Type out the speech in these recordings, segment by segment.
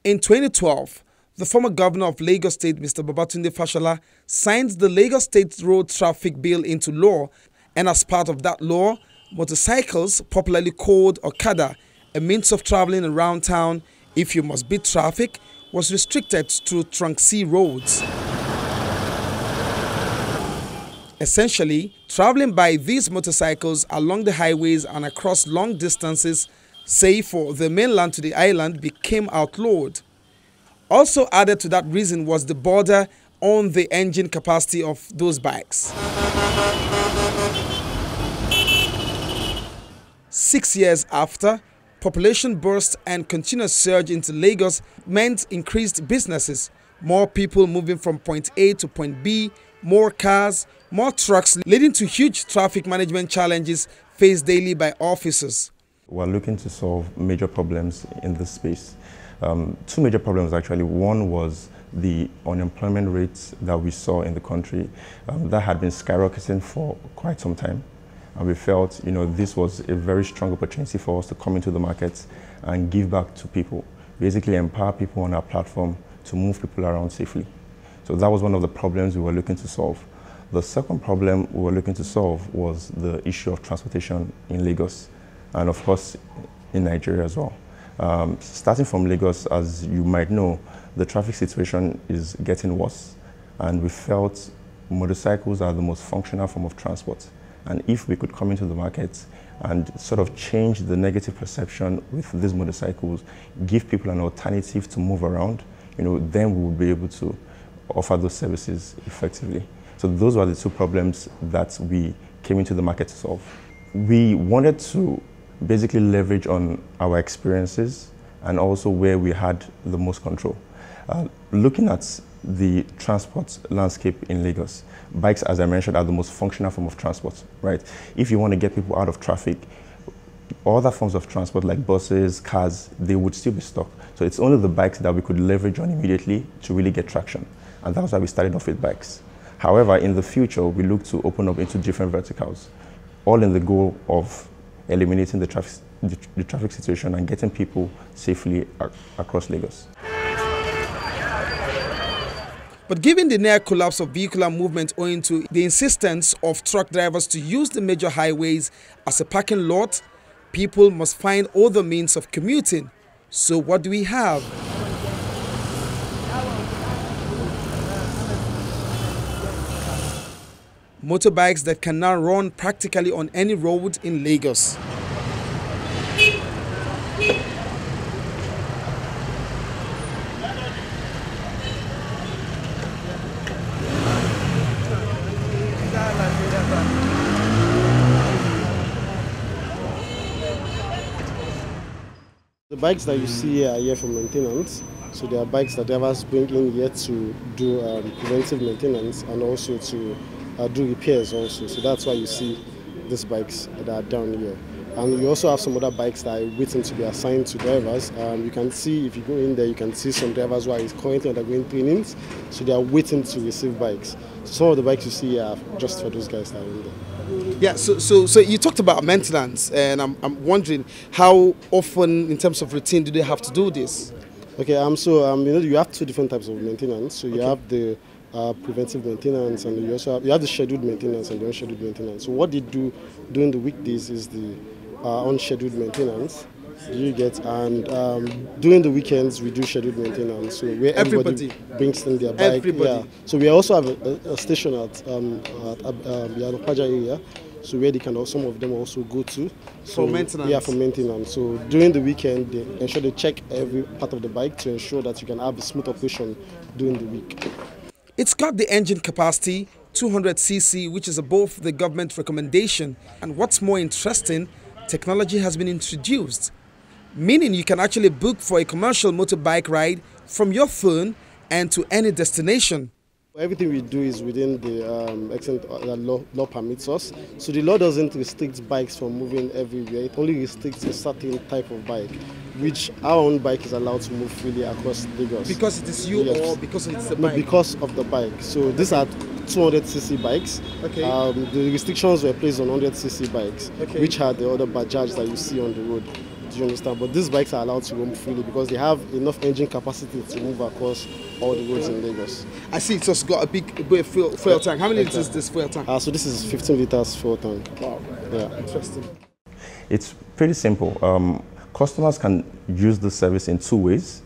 In 2012, the former governor of Lagos State, Mr. Babatunde Fashola, signed the Lagos State Road Traffic Bill into law, and as part of that law, motorcycles, popularly called Okada, a means of traveling around town if you must beat traffic, was restricted to trunk C roads. Essentially, traveling by these motorcycles along the highways and across long distances, say for the mainland to the island, became outlawed. Also added to that reason was the border on the engine capacity of those bikes. 6 years after, population burst and continuous surge into Lagos meant increased businesses, more people moving from point A to point B, more cars, more trucks, leading to huge traffic management challenges faced daily by officers. We're looking to solve major problems in this space. Two major problems actually. One was the unemployment rates that we saw in the country that had been skyrocketing for quite some time. And we felt, this was a very strong opportunity for us to come into the market and give back to people, basically empower people on our platform to move people around safely. So that was one of the problems we were looking to solve. The second problem we were looking to solve was the issue of transportation in Lagos and of course in Nigeria as well. Starting from Lagos, as you might know, the traffic situation is getting worse, and we felt motorcycles are the most functional form of transport. And if we could come into the market and sort of change the negative perception with these motorcycles, give people an alternative to move around, then we would be able to offer those services effectively. So those were the two problems that we came into the market to solve. We wanted to basically leverage on our experiences and also where we had the most control. Looking at the transport landscape in Lagos, bikes, as I mentioned, are the most functional form of transport, right? If you want to get people out of traffic, other forms of transport like buses, cars, they would still be stuck. So it's only the bikes that we could leverage on immediately to really get traction. And that's why we started off with bikes. However, in the future, we look to open up into different verticals, all in the goal of eliminating the traffic situation and getting people safely across Lagos. But given the near collapse of vehicular movement owing to the insistence of truck drivers to use the major highways as a parking lot, people must find other means of commuting. So what do we have? Motorbikes that can now run practically on any road in Lagos. The bikes that you see here are here for maintenance. So they are bikes that drivers bring in here to do preventive maintenance and also to do repairs also. So that's why you see these bikes that are down here. And we also have some other bikes that are waiting to be assigned to drivers. You can see, if you go in there, you can see some drivers who are currently undergoing trainings. So they are waiting to receive bikes. So some of the bikes you see here are just for those guys that are in there. Yeah, so you talked about maintenance, and I'm wondering how often, in terms of routine, do they have to do this? Okay, you have two different types of maintenance. So you have the preventive maintenance, and you also have the scheduled maintenance and the unscheduled maintenance. So what they do during the weekdays is the unscheduled maintenance. You get, and during the weekends we do scheduled maintenance. So where everybody brings in their bike. Yeah. So we also have a station at the Paja area. So where some of them also go to. So, for maintenance? Yeah, for maintenance. So during the weekend, they ensure they check every part of the bike to ensure that you can have a smooth operation during the week. It's got the engine capacity, 200cc, which is above the government recommendation. And what's more interesting, technology has been introduced, meaning you can actually book for a commercial motorbike ride from your phone and to any destination. Everything we do is within the extent that law permits us. So the law doesn't restrict bikes from moving everywhere. It only restricts a certain type of bike, which our own bike is allowed to move freely across Lagos. Because it is you, yes, or because it's the bike? No, because of the bike. So these are 200cc bikes. Okay. The restrictions were placed on 100cc bikes, okay, which are the other Bajaj that you see on the road. Do you understand? But these bikes are allowed to roam freely because they have enough engine capacity to move across all the roads in Lagos. I see it's just got a big fuel tank. How many liters is this fuel tank? So this is 15 liters fuel tank. Wow. Yeah. Interesting. It's pretty simple. Customers can use the service in two ways.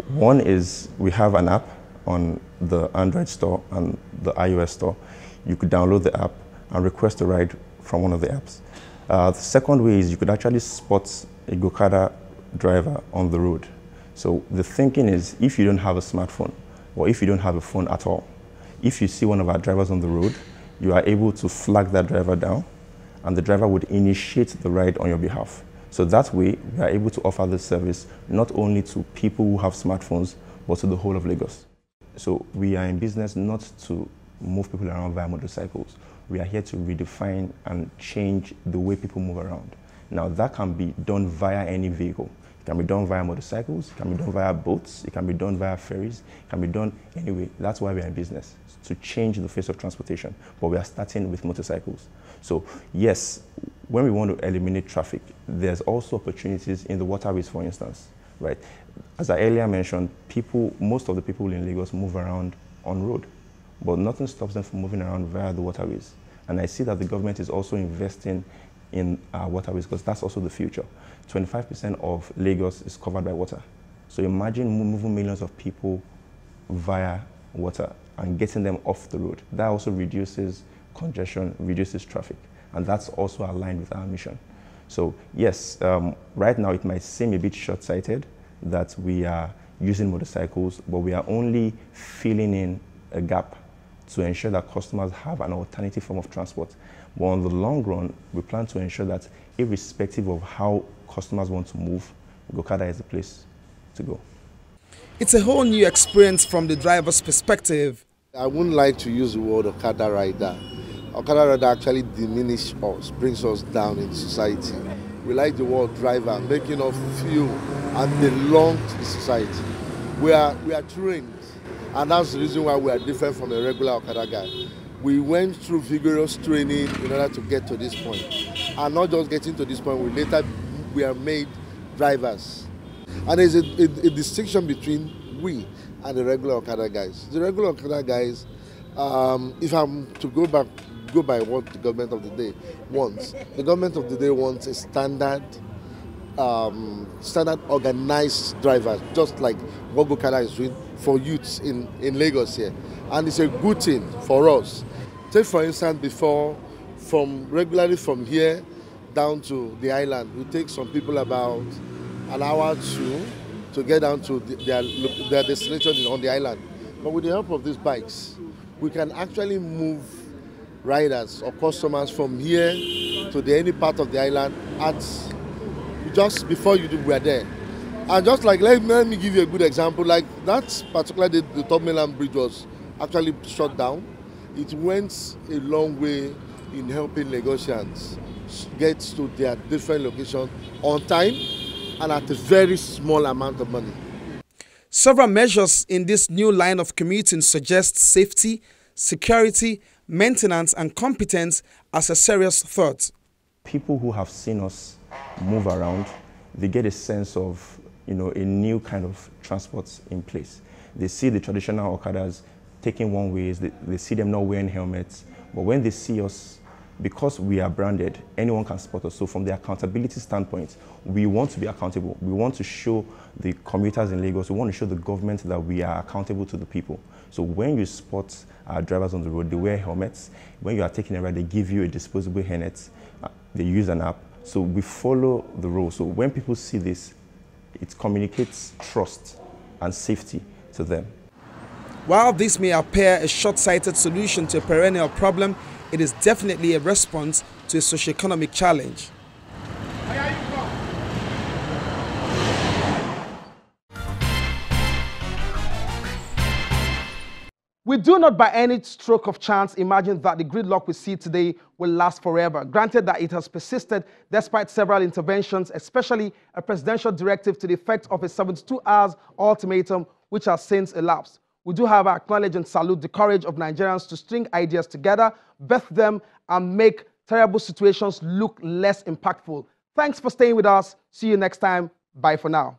One is we have an app on the Android store and the iOS store. You could download the app and request a ride from one of the apps. The second way is you could actually spot a Gokada driver on the road. So the thinking is if you don't have a smartphone or if you don't have a phone at all, if you see one of our drivers on the road, you are able to flag that driver down and the driver would initiate the ride on your behalf. So that way, we are able to offer this service not only to people who have smartphones, but to the whole of Lagos. So we are in business not to move people around via motorcycles. We are here to redefine and change the way people move around. Now that can be done via any vehicle. It can be done via motorcycles, it can be done via boats, it can be done via ferries, it can be done anyway. That's why we are in business, to change the face of transportation. But we are starting with motorcycles. So yes, when we want to eliminate traffic, there's also opportunities in the waterways, for instance, right? As I earlier mentioned, most of the people in Lagos move around on road, but nothing stops them from moving around via the waterways. And I see that the government is also investing in waterways because that's also the future. 25% of Lagos is covered by water. So imagine moving millions of people via water and getting them off the road. That also reduces congestion, reduces traffic, and that's also aligned with our mission. So yes, right now it might seem a bit short-sighted that we are using motorcycles, but we are only filling in a gap to ensure that customers have an alternative form of transport. But on the long run, we plan to ensure that irrespective of how customers want to move, Gokada is the place to go. It's a whole new experience from the driver's perspective. I wouldn't like to use the word Okada rider. Okada rider actually diminishes us, brings us down in society. We like the word driver, making us feel and belong to the society. We are trained, and that's the reason why we are different from a regular Okada guy. We went through vigorous training in order to get to this point. And not just getting to this point, we are made drivers. And there's a distinction between we and the regular Okada guys. The regular Okada guys, if I'm to go by what the government of the day wants, the government of the day wants a standard organized driver, just like what Gokada is doing for youths in Lagos here. And it's a good thing for us. Take for instance, regularly from here down to the island, it takes some people about an hour or two to get down to their destination on the island. But with the help of these bikes, we can actually move riders or customers from here to any part of the island just before we are there. And just like, let me give you a good example, like that particular day the Top Mainland Bridge was actually shut down. It went a long way in helping Lagosians get to their different locations on time and at a very small amount of money. Several measures in this new line of commuting suggest safety, security, maintenance and competence as a serious thought. People who have seen us move around, they get a sense of a new kind of transport in place. They see the traditional Okadas taking one ways, they see them not wearing helmets, but when they see us, because we are branded, anyone can spot us. So from the accountability standpoint, we want to be accountable. We want to show the commuters in Lagos, we want to show the government that we are accountable to the people. So when you spot our drivers on the road, they wear helmets. When you are taking a ride, they give you a disposable hairnet. They use an app. So we follow the rules. So when people see this, it communicates trust and safety to them. While this may appear a short-sighted solution to a perennial problem, it is definitely a response to a socio-economic challenge. We do not by any stroke of chance imagine that the gridlock we see today will last forever. Granted that it has persisted despite several interventions, especially a presidential directive to the effect of a 72 hours ultimatum which has since elapsed. We do, however, acknowledge and salute the courage of Nigerians to string ideas together, birth them, and make terrible situations look less impactful. Thanks for staying with us. See you next time. Bye for now.